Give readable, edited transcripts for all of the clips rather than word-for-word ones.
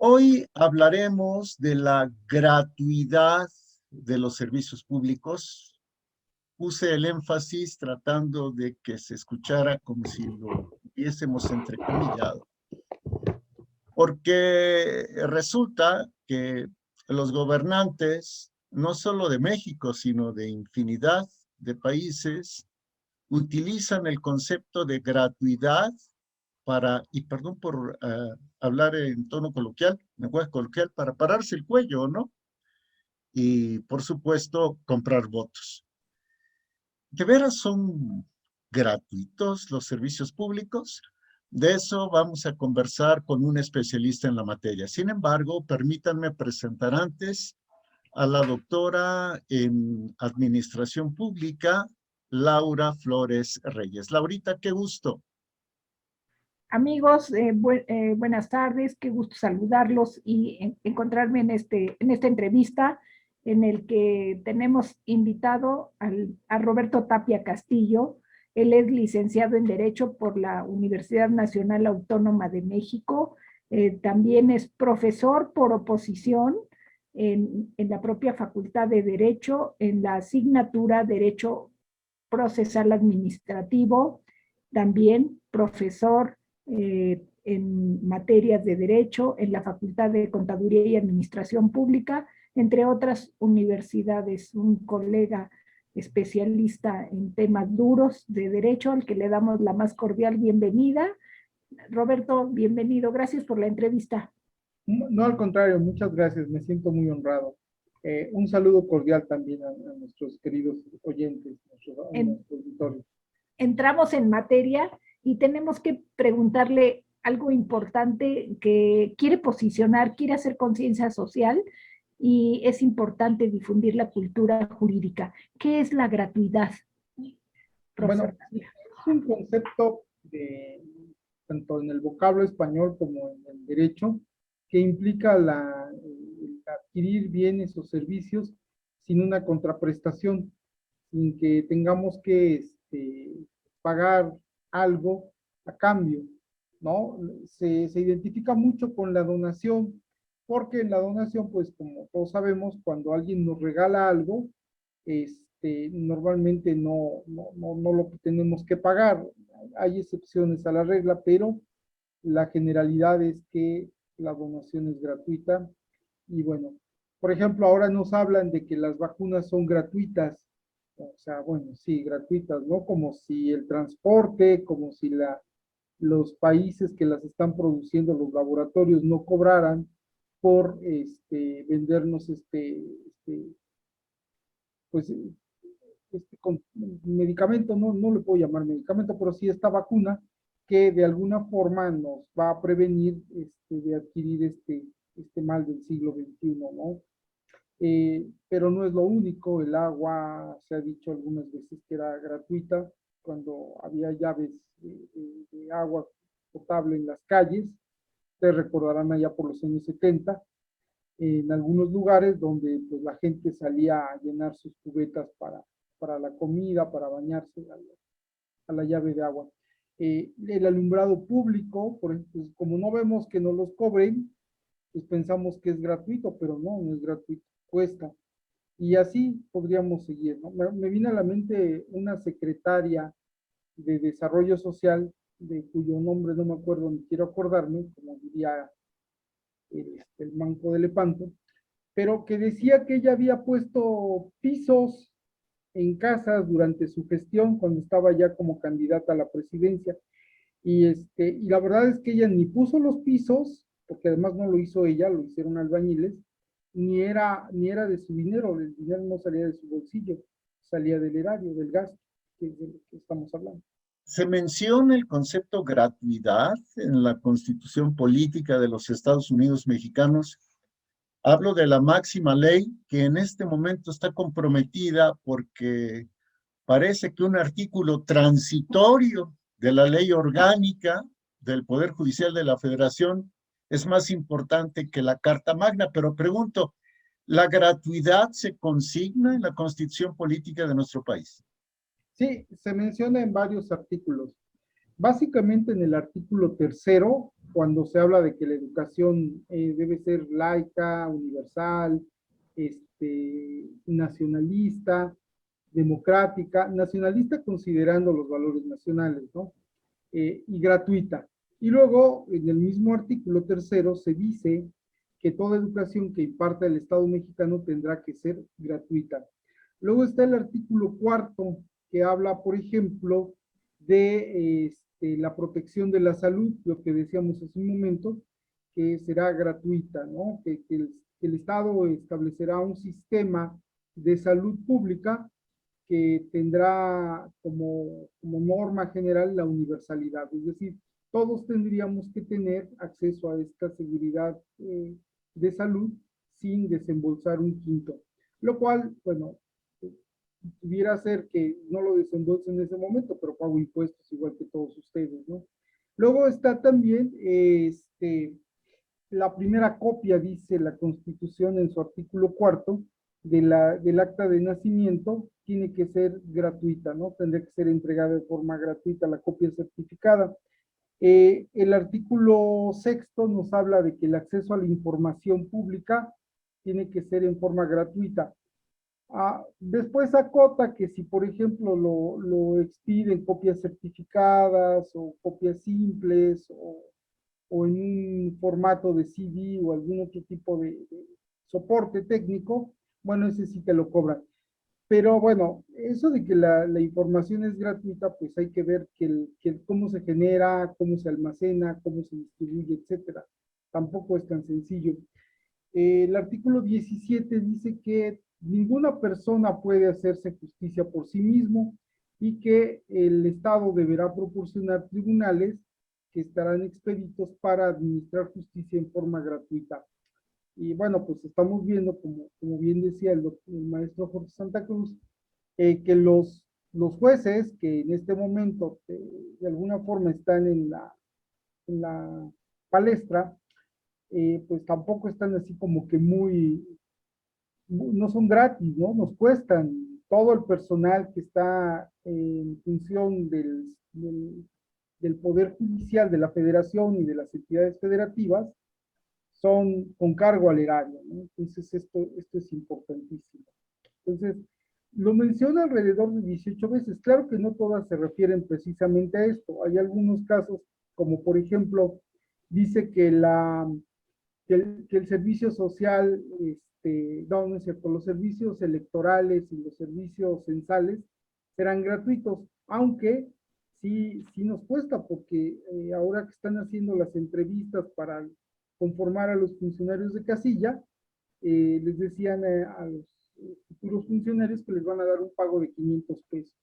Hoy hablaremos de la gratuidad de los servicios públicos. Puse el énfasis tratando de que se escuchara como si lo hubiésemos entrecomillado, porque resulta que los gobernantes, no solo de México, sino de infinidad de países, utilizan el concepto de gratuidad para, y perdón por hablar en tono coloquial, lenguaje coloquial, para pararse el cuello, ¿no? Y, por supuesto, comprar votos. ¿De veras son gratuitos los servicios públicos? De eso vamos a conversar con un especialista en la materia. Sin embargo, permítanme presentar antes a la doctora en Administración Pública, Laura Flores Reyes. Laurita, qué gusto. Amigos, buenas tardes, qué gusto saludarlos y encontrarme en esta entrevista en el que tenemos invitado a Roberto Tapia Castillo. Él es licenciado en Derecho por la Universidad Nacional Autónoma de México. También es profesor por oposición en la propia Facultad de Derecho, en la asignatura Derecho Procesal Administrativo. También profesor en materias de Derecho en la Facultad de Contaduría y Administración Pública, entre otras universidades. Un colega especialista en temas duros de Derecho, al que le damos la más cordial bienvenida. Roberto, bienvenido. Gracias por la entrevista. No, al contrario, muchas gracias. Me siento muy honrado. Un saludo cordial también a nuestros queridos oyentes, a nuestro auditorio. Entramos en materia y tenemos que preguntarle algo importante que quiere posicionar, quiere hacer conciencia social, y es importante difundir la cultura jurídica. ¿Qué es la gratuidad, profesor? Bueno, es un concepto tanto en el vocablo español como en el derecho, que implica el adquirir bienes o servicios sin una contraprestación, sin que tengamos que pagar algo a cambio, ¿no? Se identifica mucho con la donación, porque en la donación, pues como todos sabemos, cuando alguien nos regala algo, normalmente no lo tenemos que pagar. Hay excepciones a la regla, pero la generalidad es que la donación es gratuita. Y bueno, por ejemplo, ahora nos hablan de que las vacunas son gratuitas. O sea, bueno, sí, gratuitas, ¿no? Como si el transporte, como si los países que las están produciendo, los laboratorios, no cobraran por vendernos pues, medicamento, no le puedo llamar medicamento, pero sí esta vacuna que de alguna forma nos va a prevenir de adquirir este mal del siglo XXI, ¿no? Pero no es lo único. El agua, se ha dicho algunas veces que era gratuita cuando había llaves de agua potable en las calles. Ustedes recordarán allá por los años 70, en algunos lugares donde pues, la gente salía a llenar sus cubetas para la comida, para bañarse a la llave de agua. El alumbrado público, por ejemplo, pues, como no vemos que nos los cobren, pues pensamos que es gratuito, pero no es gratuito, cuesta. Y así podríamos seguir, ¿no? Me viene a la mente una secretaria de Desarrollo Social, de cuyo nombre no me acuerdo ni quiero acordarme, como diría el manco de Lepanto, pero que decía que ella había puesto pisos en casas durante su gestión cuando estaba ya como candidata a la presidencia. Y la verdad es que ella ni puso los pisos, porque además no lo hizo ella, lo hicieron albañiles, ni era de su dinero, el dinero no salía de su bolsillo, salía del erario, del gasto, que es de lo que estamos hablando. Se menciona el concepto gratuidad en la Constitución Política de los Estados Unidos Mexicanos. Hablo de la máxima ley que en este momento está comprometida porque parece que un artículo transitorio de la ley orgánica del Poder Judicial de la Federación es más importante que la Carta Magna. Pero pregunto, ¿la gratuidad se consigna en la Constitución Política de nuestro país? Sí, se menciona en varios artículos. Básicamente en el artículo 3º, cuando se habla de que la educación debe ser laica, universal, nacionalista, democrática, nacionalista considerando los valores nacionales, ¿no? Y gratuita. Y luego, en el mismo artículo 3º, se dice que toda educación que imparta el Estado mexicano tendrá que ser gratuita. Luego está el artículo 4º, que habla, por ejemplo, de la protección de la salud, lo que decíamos hace un momento, que será gratuita, ¿no? Que el Estado establecerá un sistema de salud pública que tendrá como norma general la universalidad, es decir, todos tendríamos que tener acceso a esta seguridad de salud sin desembolsar un quinto, lo cual, bueno, pudiera ser que no lo desembolse en ese momento, pero pago impuestos igual que todos ustedes, ¿no? Luego está también la primera copia, dice la Constitución en su artículo 4º, del acta de nacimiento, tiene que ser gratuita, ¿no? Tendría que ser entregada de forma gratuita la copia certificada. El artículo 6º nos habla de que el acceso a la información pública tiene que ser en forma gratuita. Después acota que si, por ejemplo, lo expiden copias certificadas o copias simples o en un formato de CD o algún otro tipo de soporte técnico, bueno, ese sí te lo cobran. Pero bueno, eso de que la información es gratuita, pues hay que ver cómo se genera, cómo se almacena, cómo se distribuye, etcétera. Tampoco es tan sencillo. El artículo 17 dice que ninguna persona puede hacerse justicia por sí mismo y que el Estado deberá proporcionar tribunales que estarán expeditos para administrar justicia en forma gratuita. Y bueno, pues estamos viendo, como bien decía el maestro Jorge Santa Cruz, que los jueces que en este momento de alguna forma están en la palestra, pues tampoco están así como que no son gratis, ¿no? Nos cuestan. Todo el personal que está en función del Poder Judicial de la Federación y de las entidades federativas son con cargo al erario, ¿no? Entonces esto es importantísimo. Entonces, lo menciona alrededor de 18 veces. Claro que no todas se refieren precisamente a esto. Hay algunos casos, como por ejemplo, dice que el servicio social, no es cierto, los servicios electorales y los servicios censales serán gratuitos, aunque sí nos cuesta, porque ahora que están haciendo las entrevistas para conformar a los funcionarios de casilla, les decían a los futuros funcionarios que les van a dar un pago de 500 pesos.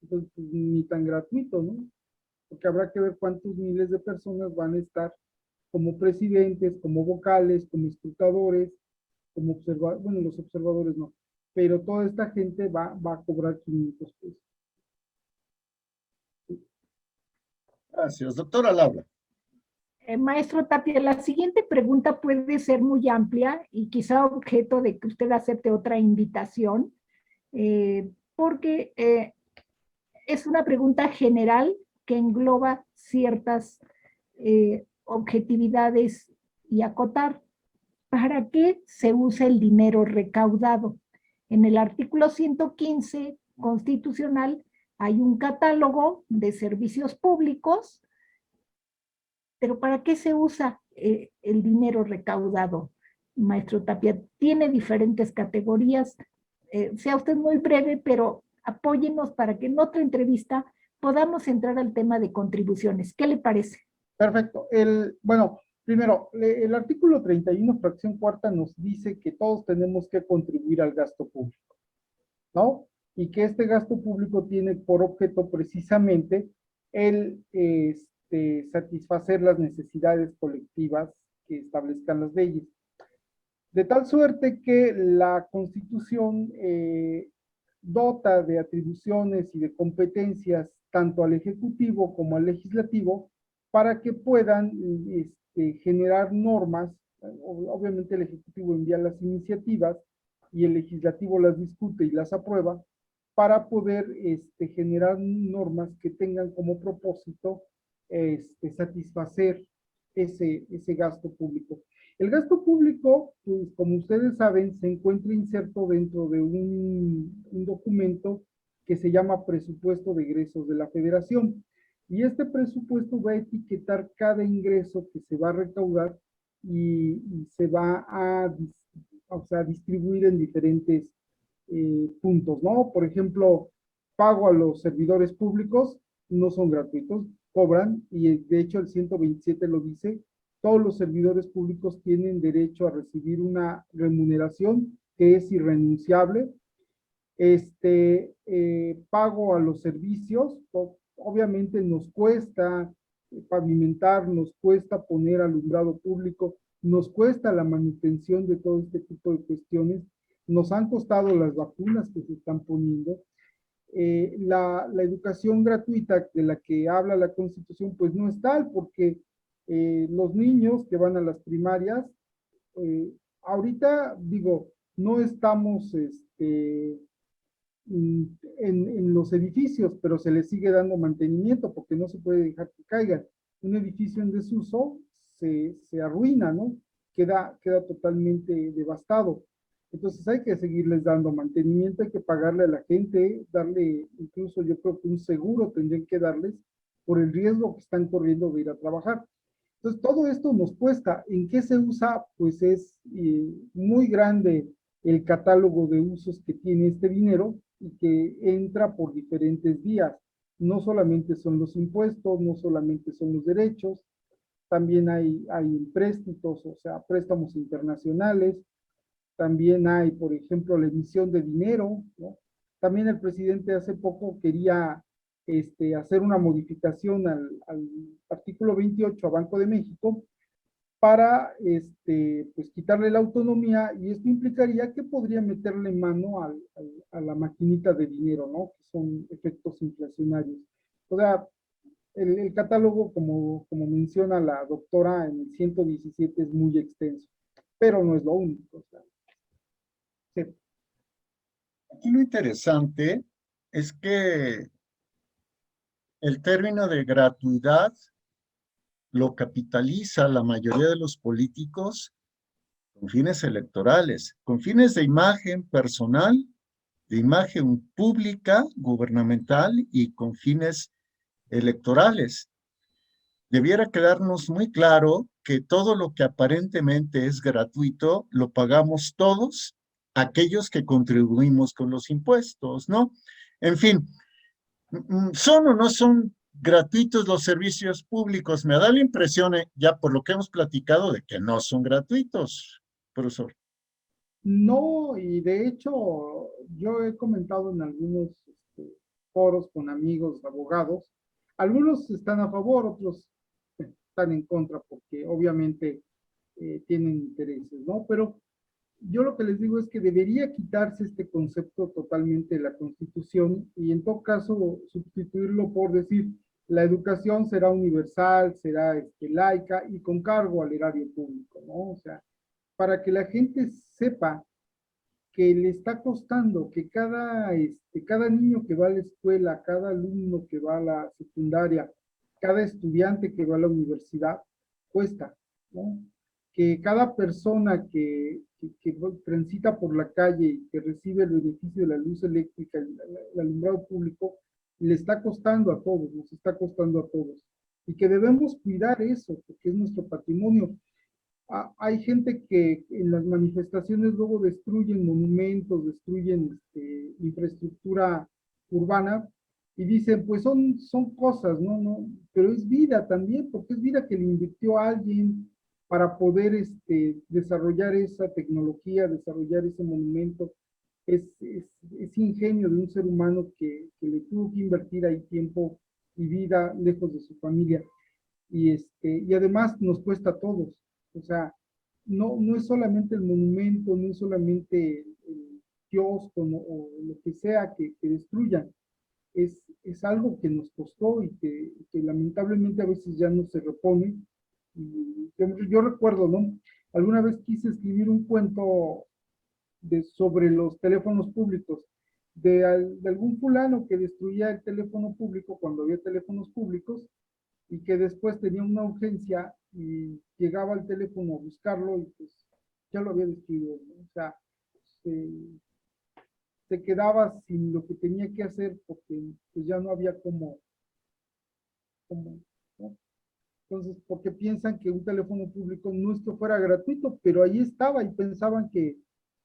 Entonces, pues, ni tan gratuito, ¿no? Porque habrá que ver cuántos miles de personas van a estar como presidentes, como vocales, como escrutadores, como observadores, bueno, los observadores no, pero toda esta gente va a cobrar 500 pesos. Gracias, doctora Laura. Maestro Tapia, la siguiente pregunta puede ser muy amplia y quizá objeto de que usted acepte otra invitación, porque es una pregunta general que engloba ciertas objetividades y acotar. ¿Para qué se usa el dinero recaudado? En el artículo 115 constitucional hay un catálogo de servicios públicos, pero ¿para qué se usa el dinero recaudado, maestro Tapia? Tiene diferentes categorías. Sea usted muy breve, pero apóyenos para que en otra entrevista podamos entrar al tema de contribuciones. ¿Qué le parece? Perfecto. Bueno, primero, el artículo 31, fracción cuarta, nos dice que todos tenemos que contribuir al gasto público, ¿no? Y que este gasto público tiene por objeto precisamente el satisfacer las necesidades colectivas que establezcan las leyes. De tal suerte que la Constitución dota de atribuciones y de competencias tanto al Ejecutivo como al Legislativo para que puedan generar normas. Obviamente el Ejecutivo envía las iniciativas y el Legislativo las discute y las aprueba para poder generar normas que tengan como propósito satisfacer ese gasto público. El gasto público, pues, como ustedes saben, se encuentra inserto dentro de un documento que se llama Presupuesto de Egresos de la Federación. Y este presupuesto va a etiquetar cada ingreso que se va a recaudar y se va o sea, distribuir en diferentes puntos, ¿no? Por ejemplo, pago a los servidores públicos, no son gratuitos, cobran, y de hecho el 127 lo dice, todos los servidores públicos tienen derecho a recibir una remuneración que es irrenunciable. Pago a los servicios, obviamente nos cuesta pavimentar, nos cuesta poner alumbrado público, nos cuesta la manutención de todo este tipo de cuestiones, nos han costado las vacunas que se están poniendo. La educación gratuita de la que habla la Constitución, pues no es tal, porque los niños que van a las primarias, ahorita digo, no estamos en los edificios, pero se les sigue dando mantenimiento porque no se puede dejar que caigan. Un edificio en desuso se arruina, ¿no? Queda totalmente devastado. Entonces hay que seguirles dando mantenimiento, hay que pagarle a la gente, darle, incluso yo creo que un seguro tendrían que darles por el riesgo que están corriendo de ir a trabajar. Entonces todo esto nos cuesta. ¿En qué se usa? Pues es muy grande el catálogo de usos que tiene este dinero y que entra por diferentes vías. No solamente son los impuestos, no solamente son los derechos, también hay empréstitos, o sea, préstamos internacionales, también hay, por ejemplo, la emisión de dinero, ¿no? También el presidente hace poco quería hacer una modificación al artículo 28 a Banco de México para pues quitarle la autonomía, y esto implicaría que podría meterle mano a la maquinita de dinero, ¿no? Que son efectos inflacionarios. O sea, el catálogo, como menciona la doctora en el 117, es muy extenso, pero no es lo único. O sea, sí. Aquí lo interesante es que el término de gratuidad lo capitaliza la mayoría de los políticos con fines electorales, con fines de imagen personal, de imagen pública, gubernamental y con fines electorales. Debiera quedarnos muy claro que todo lo que aparentemente es gratuito lo pagamos todos aquellos que contribuimos con los impuestos, ¿no? En fin, ¿son o no son gratuitos los servicios públicos? Me da la impresión, ya por lo que hemos platicado, de que no son gratuitos, profesor. No, y de hecho, yo he comentado en algunos foros con amigos abogados, algunos están a favor, otros están en contra, porque obviamente tienen intereses, ¿no? Pero yo lo que les digo es que debería quitarse este concepto totalmente de la Constitución y en todo caso sustituirlo por decir, la educación será universal, será laica y con cargo al erario público, ¿no? O sea, para que la gente sepa que le está costando, que cada niño que va a la escuela, cada alumno que va a la secundaria, cada estudiante que va a la universidad, cuesta, ¿no? Que cada persona que transita por la calle y que recibe el beneficio de la luz eléctrica, el alumbrado público, le está costando a todos, nos está costando a todos. Y que debemos cuidar eso, porque es nuestro patrimonio. Hay gente que en las manifestaciones luego destruyen monumentos, destruyen infraestructura urbana y dicen, pues son cosas, ¿no? Pero es vida también, porque es vida que le invirtió a alguien para poder desarrollar esa tecnología, desarrollar ese monumento. Es ingenio de un ser humano que le tuvo que invertir ahí tiempo y vida lejos de su familia. Y además nos cuesta a todos. O sea, no es solamente el monumento, no es solamente el kiosco o lo que sea que destruyan. Es algo que nos costó y que lamentablemente a veces ya no se repone. Yo recuerdo, ¿no? Alguna vez quise escribir un cuento sobre los teléfonos públicos, de algún fulano que destruía el teléfono público cuando había teléfonos públicos, y que después tenía una urgencia y llegaba al teléfono a buscarlo y pues ya lo había destruido, ¿no? O sea, se quedaba sin lo que tenía que hacer porque pues, ya no había cómo, ¿no? Entonces, porque piensan que un teléfono público no es que fuera gratuito, pero ahí estaba y pensaban que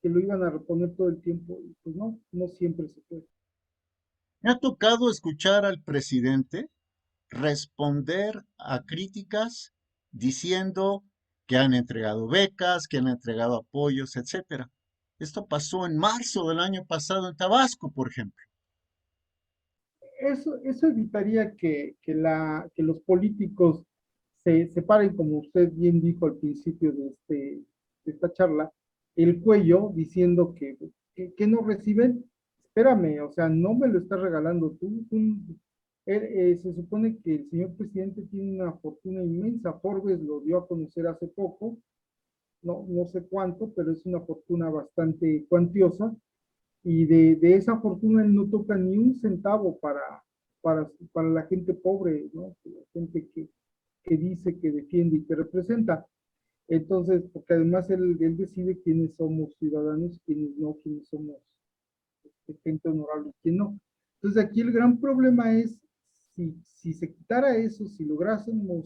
lo iban a reponer todo el tiempo. Y pues no, no siempre se puede. Me ha tocado escuchar al presidente responder a críticas diciendo que han entregado becas, que han entregado apoyos, etcétera. Esto pasó en marzo del año pasado en Tabasco, por ejemplo. Eso evitaría que los políticos se separen, como usted bien dijo al principio de esta charla, el cuello diciendo que no reciben. Espérame, o sea, no me lo estás regalando se supone que el señor presidente tiene una fortuna inmensa. Forbes lo dio a conocer hace poco, no sé cuánto, pero es una fortuna bastante cuantiosa y de esa fortuna él no toca ni un centavo para la gente pobre, ¿no? La gente que dice, que defiende y que representa. Entonces, porque además él decide quiénes somos ciudadanos, quiénes no, quiénes somos gente honorable y quién no. Entonces, aquí el gran problema es si se quitara eso, si lográsemos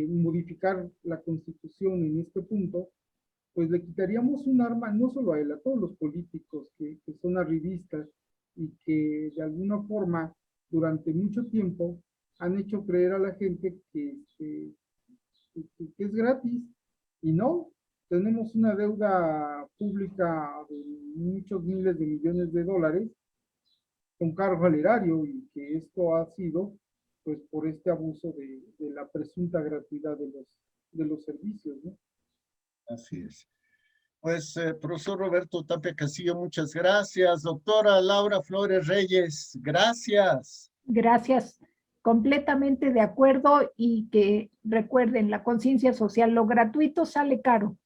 modificar la constitución en este punto, pues le quitaríamos un arma no solo a él, a todos los políticos que son arribistas y que de alguna forma durante mucho tiempo han hecho creer a la gente que es gratis y no. Tenemos una deuda pública de muchos miles de millones de dólares con cargo al erario y que esto ha sido pues por este abuso de la presunta gratuidad de los servicios, ¿no? Así es. Pues, profesor Roberto Tapia Castillo, muchas gracias. Doctora Laura Flores Reyes, gracias. Gracias, completamente de acuerdo y que recuerden, la conciencia social, lo gratuito sale caro.